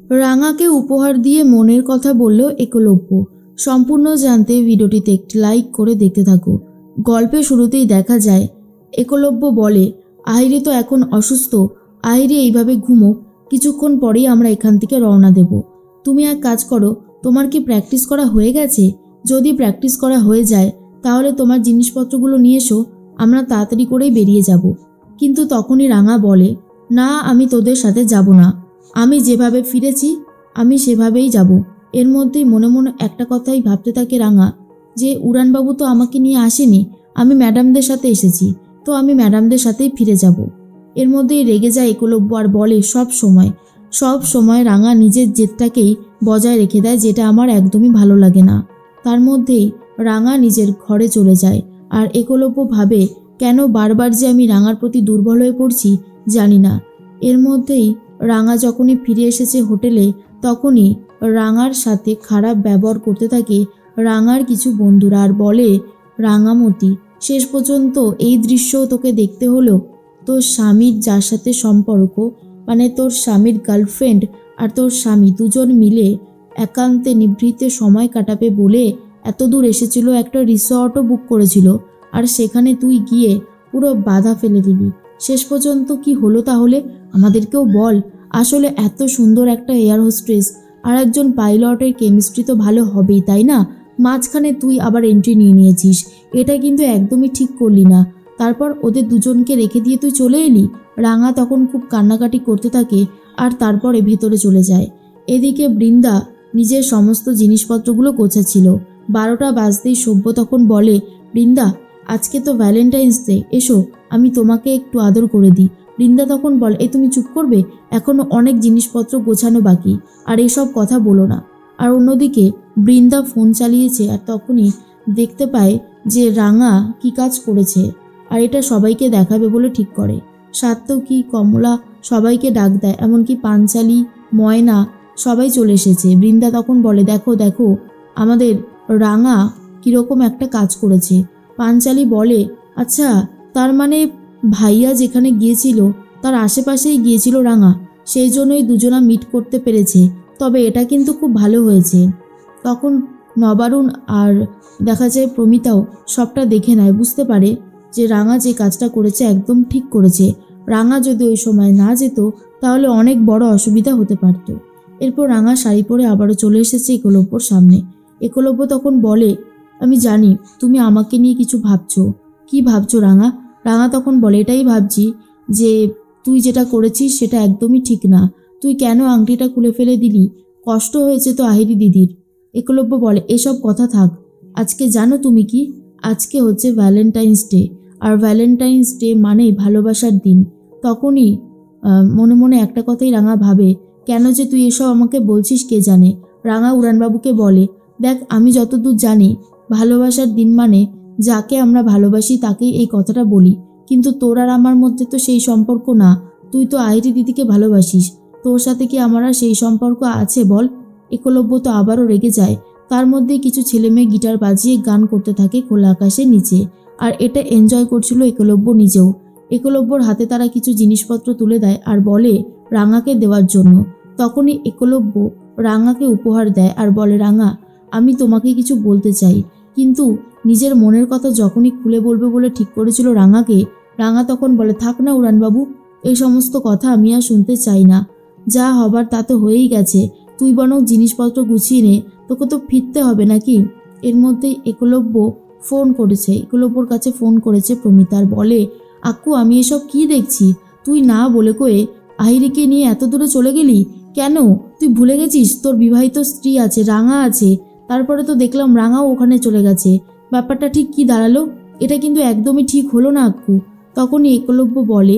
রাঙাকে উপহার দিয়ে মনের কথা বলল একলব্য। সম্পূর্ণ জানতে ভিডিওটিতে একটি লাইক করে দেখতে থাকো। গল্পের শুরুতেই দেখা যায় একলব্য বলে, আহিরি তো এখন অসুস্থ, আহিরি এইভাবে ঘুমোক, কিছুক্ষণ পরেই আমরা এখান থেকে রওনা দেব। তুমি এক কাজ করো, তোমার কি প্র্যাকটিস করা হয়ে গেছে? যদি প্র্যাকটিস করা হয়ে যায় তাহলে তোমার জিনিসপত্রগুলো নিয়ে এসো, আমরা তাড়াতাড়ি করেই বেরিয়ে যাব। কিন্তু তখনই রাঙা বলে, না, আমি তোদের সাথে যাব না, আমি যেভাবে ফিরেছি আমি সেভাবেই যাব। এর মধ্যেই মনে মনে একটা কথাই ভাবতে থাকে রাঙা, যে উড়ানবাবু তো আমাকে নিয়ে আসেনি, আমি ম্যাডামদের সাথে এসেছি, তো আমি ম্যাডামদের সাথেই ফিরে যাব। এর মধ্যেই রেগে যায় একলব্য আর বলে, সব সময় রাঙা নিজের জেদটাকেই বজায় রেখে দেয়, যেটা আমার একদমই ভালো লাগে না। তার মধ্যেই রাঙা নিজের ঘরে চলে যায়। আর একলব্য ভাবে, কেন বারবার যে আমি রাঙার প্রতি দুর্বল হয়ে পড়ছি জানি না। এর মধ্যেই রাঙা যখনই ফিরে এসেছে হোটেলে, তখনই রাঙার সাথে খারাপ ব্যবহার করতে থাকে রাঙার কিছু বন্ধুরা আর বলে, রাঙামতি, শেষ পর্যন্ত এই দৃশ্য তোকে দেখতে হলো? তোর স্বামীর যার সাথে সম্পর্ক, মানে তোর স্বামীর গার্লফ্রেন্ড আর তোর স্বামী দুজন মিলে একান্তে নিভৃতে সময় কাটাবে বলে এত দূর এসেছিল, একটা রিসর্টও বুক করেছিল, আর সেখানে তুই গিয়ে পুরো বাধা ফেলে দিবি। শেষ পর্যন্ত কি হলো তাহলে? আমাদেরকেও বল। আসলে এত সুন্দর একটা এয়ার হোস্টেস আর একজন পাইলটের কেমিস্ট্রি তো ভালো হবেই, তাই না? মাঝখানে তুই আবার এন্ট্রি নিয়ে নিয়েছিস, এটা কিন্তু একদমই ঠিক করলি না। তারপর ওদের দুজনকে রেখে দিয়ে তুই চলে এলি। রাঙা তখন খুব কান্নাকাটি করতে থাকে আর তারপরে ভেতরে চলে যায়। এদিকে বৃন্দা নিজের সমস্ত জিনিসপত্রগুলো গোছাচ্ছিল। 12টা বাজতেই সভ্য তখন বলে, বৃন্দা, আজকে তো ভ্যালেন্টাইন্স ডে, এসো আমি তোমাকে একটু আদর করে দিই। বৃন্দা তখন বলে, তুমি চুপ করবে, এখনো অনেক জিনিসপত্র গোছানো বাকি, আর এসব কথা বলো না। আর অন্যদিকে বৃন্দা ফোন চালিয়েছে আর তখনই দেখতে পায় যে রাঙা কি কাজ করেছে, আর এটা সবাইকে দেখাবে বলে ঠিক করে। সাত্তকী, কমলা সবাইকে ডাক দেয়, এমনকি পাঞ্চালি, ময়না সবাই চলে এসেছে। বৃন্দা তখন বলে, দেখো দেখো আমাদের রাঙা কীরকম একটা কাজ করেছে। পাঞ্চালি বলে, আচ্ছা, তার মানে ভাইয়া যেখানে গিয়েছিল তার আশেপাশেই গিয়েছিল রাঙা, সেই জন্যই দুজনা মিট করতে পেরেছে। তবে এটা কিন্তু খুব ভালো হয়েছে। তখন নবারুণ আর দেখা যায় প্রমিতাও সবটা দেখে নেয়, বুঝতে পারে যে রাঙা যে কাজটা করেছে একদম ঠিক করেছে। রাঙা যদি ওই সময় না যেত তাহলে অনেক বড় অসুবিধা হতে পারত। এরপর রাঙা শাড়ি পরে আবারও চলে এসেছে একলব্যর সামনে। একলব্য তখন বলে, আমি জানি তুমি আমাকে নিয়ে কিছু ভাবছো। কি ভাবছো রাঙা? রাঙা তখন বলে, এটাই ভাবছি যে তুই যেটা করেছিস সেটা একদমই ঠিক না। তুই কেন আংটিটা খুলে ফেলে দিলি? কষ্ট হয়েছে তো আহিরি দিদির। একলব্য বলে, এসব কথা থাক, আজকে জানো তুমি কি? আজকে হচ্ছে ভ্যালেন্টাইন্স ডে, আর ভ্যালেন্টাইন্স ডে মানেই ভালোবাসার দিন। তখনই মনে মনে একটা কথাই রাঙা ভাবে, কেন যে তুই এসব আমাকে বলছিস কে জানে। রাঙা উড়ানবাবুকে বলে, দেখ, আমি যতদূর জানি ভালোবাসার দিন মানে যাকে আমরা ভালোবাসি তাকেই এই কথাটা বলি, কিন্তু তোর আর আমার মধ্যে তো সেই সম্পর্ক না। তুই তো আহিরি দিদিকে ভালোবাসিস, তোর সাথে কি আমার আর সেই সম্পর্ক আছে বল? একলব্য তো আবারও রেগে যায়। তার মধ্যে কিছু ছেলেমেয়ে গিটার বাজিয়ে গান করতে থাকে খোলা আকাশের নিচে, আর এটা এনজয় করছিল একলব্য নিজেও। একলব্যর হাতে তারা কিছু জিনিসপত্র তুলে দেয় আর বলে রাঙাকে দেওয়ার জন্য। তখনই একলব্য রাঙাকে উপহার দেয় আর বলে, রাঙা, আমি তোমাকে কিছু বলতে চাই। কিন্তু নিজের মনের কথা যখনই খুলে বলবে বলে ঠিক করেছিল রাঙাকে, রাঙা তখন বলে, থাক না উড়ানবাবু, এই সমস্ত কথা আমি আর শুনতে চাই না। যা হবার তা তো হয়েই গেছে, তুই বরং জিনিসপত্র গুছিয়ে নে, তোকে তো ফিরতে হবে নাকি। এর মধ্যেই একলব্যর কাছে ফোন করেছে প্রমিতার, বলে, আক্কু, আমি এসব কি দেখছি? তুই না বলে কয়ে আহিরিকে নিয়ে এত দূরে চলে গেলি কেন? তুই ভুলে গেছিস তোর বিবাহিত স্ত্রী আছে, রাঙা আছে। তারপরে তো দেখলাম রাঙাও ওখানে চলে গেছে। ব্যাপারটা ঠিক কি দাঁড়ালো? এটা কিন্তু একদমই ঠিক হলো না আক্কু। তখনই একলব্য বলে,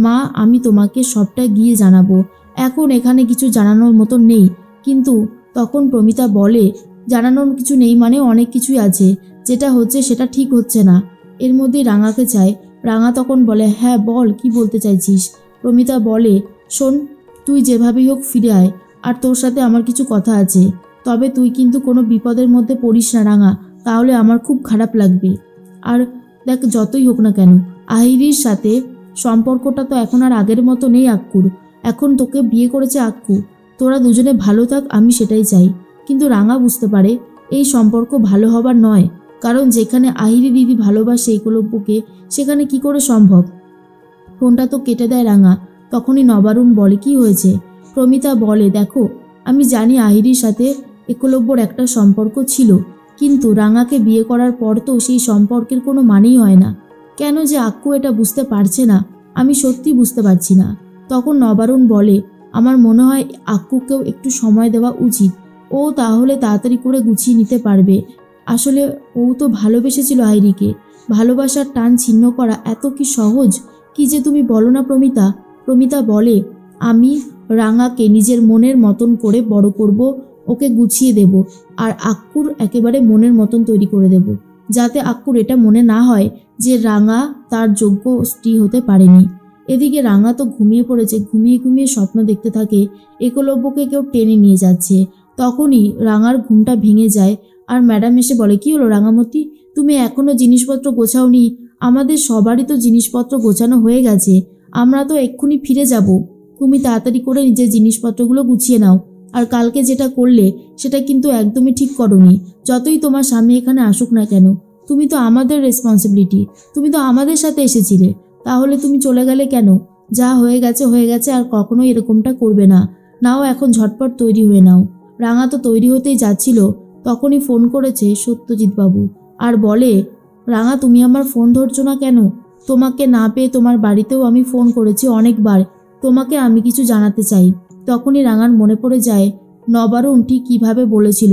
মা, আমি তোমাকে সবটা গিয়ে জানাবো, এখন এখানে কিছু জানানোর মতো নেই। কিন্তু তখন প্রমিতা বলে, জানানোর কিছু নেই মানে অনেক কিছুই আছে, যেটা হচ্ছে সেটা ঠিক হচ্ছে না। এর মধ্যে রাঙাকে চায়। রাঙা তখন বলে, হ্যাঁ বল, কি বলতে চাইছিস? প্রমিতা বলে, শোন, তুই যেভাবেই হোক ফিরে আয়, আর তোর সাথে আমার কিছু কথা আছে। তবে তুই কিন্তু কোনো বিপদের মধ্যে পড়িস না রাঙা, তাহলে আমার খুব খারাপ লাগবে। আর দেখ, যতই হোক না কেন আহিরির সাথে সম্পর্কটা তো এখন আর আগের মতো নেই আক্কুর। এখন তোকে বিয়ে করেছে আক্কু, তোরা দুজনে ভালো থাক, আমি সেটাই চাই। কিন্তু রাঙা বুঝতে পারে এই সম্পর্ক ভালো হবার নয়, কারণ যেখানে আহিরি দিদি ভালোবাসে একলব্যকে সেখানে কি করে সম্ভব। ফোনটা তো কেটে দেয় রাঙা। তখনই নবারুণ বলে, কি হয়েছে? প্রমিতা বলে, দেখো আমি জানি আহিরির সাথে একলব্যর একটা সম্পর্ক ছিল, কিন্তু রাঙাকে বিয়ে করার পর তো সেই সম্পর্কের কোনো মানেই হয় না। কেন যে আক্কু এটা বুঝতে পারছে না আমি সত্যি বুঝতে পারছি না। তখন নবারুণ বলে, আমার মনে হয় আক্কুকেও একটু সময় দেওয়া উচিত, ও তাহলে তাড়াতাড়ি করে গুছিয়ে নিতে পারবে। আসলে ও তো ভালোবেসেছিল আহিরিকে, ভালোবাসার টান ছিন্ন করা এত কি সহজ? কি যে তুমি বলো না প্রমিতা। প্রমিতা বলে, আমি রাঙাকে নিজের মনের মতন করে বড় করব, ওকে গুছিয়ে দেব, আর আক্কুর একেবারে মনের মতন তৈরি করে দেব, যাতে আক্কুর এটা মনে না হয় যে রাঙা তার যোগ্য স্ত্রী হতে পারেনি। এদিকে রাঙা তো ঘুমিয়ে পড়েছে, ঘুমিয়ে ঘুমিয়ে স্বপ্ন দেখতে থাকে একলব্যকে কেউ টেনে নিয়ে যাচ্ছে। তখনই রাঙার ঘুমটা ভেঙে যায়, আর ম্যাডাম এসে বলে, কি হলো রাঙামতি, তুমি এখনো জিনিসপত্র গোছাওনি? আমাদের সবারই তো জিনিসপত্র গোছানো হয়ে গেছে, আমরা তো এক্ষুনি ফিরে যাব। তুমি তাড়াতাড়ি করে নিজের জিনিসপত্রগুলো গুছিয়ে নাও। আর কালকে যেটা করলে সেটা কিন্তু একদমই ঠিক করোনি। যতই তোমার স্বামী এখানে আসুক না কেন, তুমি তো আমাদের রেসপন্সিবিলিটি, তুমি তো আমাদের সাথে এসেছিলে, তাহলে তুমি চলে গেলে কেন? যা হয়ে গেছে হয়ে গেছে, আর কখনোই এরকমটা করবে না। নাও এখন ঝটপট তৈরি হয়ে নাও। রাঙা তো তৈরি হতেই যাচ্ছিল, তখনই ফোন করেছে সত্যজিৎ বাবু আর বলে, রাঙা তুমি আমার ফোন ধরছো না কেন? তোমাকে না পেয়ে তোমার বাড়িতেও আমি ফোন করেছি অনেকবার, তোমাকে আমি কিছু জানাতে চাই। তখনই রাঙার মনে পড়ে যায় নবারুণ ঠিক কীভাবে বলেছিল,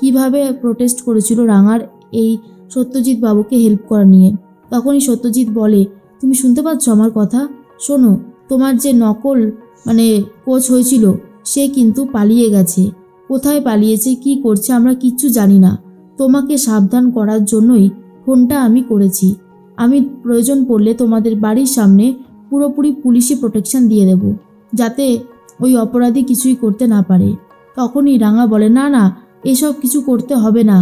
কিভাবে প্রোটেস্ট করেছিল রাঙার এই সত্যজিৎ বাবুকে হেল্প করা নিয়ে। তখনই সত্যজিৎ বলে, তুমি শুনতে পাচ্ছ আমার কথা? শোনো, তোমার যে নকল কোচ হয়েছিল সে কিন্তু পালিয়ে গেছে। কোথায় পালিয়েছে, কি করছে আমরা কিচ্ছু জানি না। তোমাকে সাবধান করার জন্যই ফোনটা আমি করেছি। আমি প্রয়োজন পড়লে তোমাদের বাড়ির সামনে পুরোপুরি পুলিশি প্রোটেকশন দিয়ে দেব, যাতে ওই অপরাধী কিছুই করতে না পারে। তখনই রাঙা বলে, না না, এসব কিছু করতে হবে না।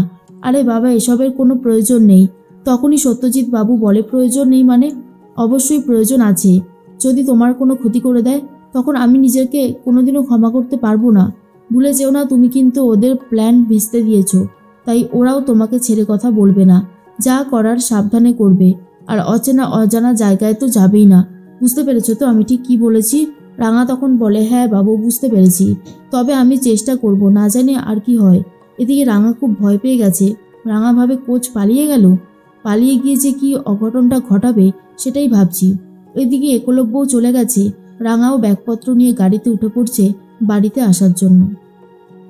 আরে বাবা, এসবের কোনো প্রয়োজন নেই। তখনই সত্যজিৎ বাবু বলে, প্রয়োজন নেই মানে? অবশ্যই প্রয়োজন আছে। যদি তোমার কোনো ক্ষতি করে দেয় তখন আমি নিজেকে কোনোদিনও ক্ষমা করতে পারবো না। ভুলে যেও না, তুমি কিন্তু ওদের প্ল্যান ভেস্তে দিয়েছ, তাই ওরাও তোমাকে ছেড়ে কথা বলবে না। যা করার সাবধানে করবে, আর অচেনা অজানা জায়গায় তো যাবেই না। বুঝতে পেরেছো তো আমি ঠিক কি বলেছি? রাঙা তখন বলে, হ্যাঁ বাবু, বুঝতে পেরেছি, তবে আমি চেষ্টা করব, না জানি আর কি হয়। এদিকে রাঙা খুব ভয় পেয়ে গেছে। রাঙা ভাবে কোচ পালিয়ে গেল, পালিয়ে গিয়ে যে কি অঘটনটা ঘটাবে সেটাই ভাবছি। এদিকে একলব্যও চলে গেছে। রাঙাও ব্যাগপত্র নিয়ে গাড়িতে উঠে পড়ছে বাড়িতে আসার জন্য।